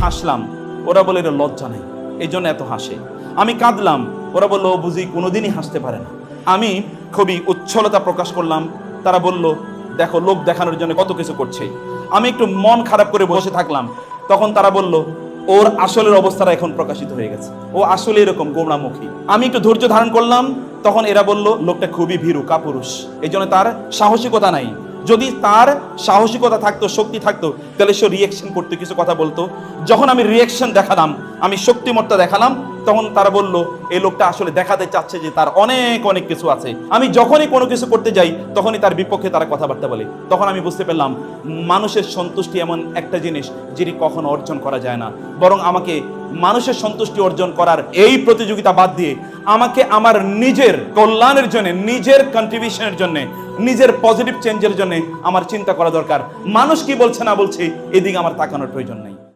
হাসলাম, ওরা বলে এটা লজ্জা নেই, এই জন্য এত হাসে। আমি কাঁদলাম, ওরা বললো ও বুঝি কোনোদিনই হাসতে পারে না। আমি খুবই উচ্ছলতা প্রকাশ করলাম, তারা বলল দেখো লোক দেখানোর জন্য কত কিছু করছে। আমি একটু মন খারাপ করে বসে থাকলাম, তখন তারা বলল ওর আসলের অবস্থাটা এখন প্রকাশিত হয়ে গেছে, ও আসলে এরকম গোমরামুখী। আমি একটু ধৈর্য ধারণ করলাম, তখন এরা বলল লোকটা খুবই ভীরু কাপুরুষ, এই জন্য তার সাহসিকতা নাই। যদি তার সাহসিকতা থাকতো, শক্তি থাকতো, তাহলে সে রিয়েকশন করতে, কিছু কথা বলতো। যখন আমি রিয়েকশন দেখালাম, আমি শক্তিমত্তা দেখালাম, তখন তারা বলল এই লোকটা আসলে দেখাতে চাচ্ছে যে তার অনেক অনেক কিছু আছে। আমি যখনই কোনো কিছু করতে যাই তখনই তার বিপক্ষে তারা কথাবার্তা বলে। তখন আমি বুঝতে পারলাম মানুষের সন্তুষ্টি এমন একটা জিনিস যেটি কখনো অর্জন করা যায় না, বরং আমাকে মানুষের সন্তুষ্টি অর্জন করার এই প্রতিযোগিতা বাদ দিয়ে আমাকে আমার নিজের কল্যাণের জন্য, নিজের কন্ট্রিবিউশনের জন্য, নিজের পজিটিভ চেঞ্জের জন্য আমার চিন্তা করা দরকার। মানুষ কি বলছে না বলছে এদিকে আমার তাকানোর প্রয়োজন নেই।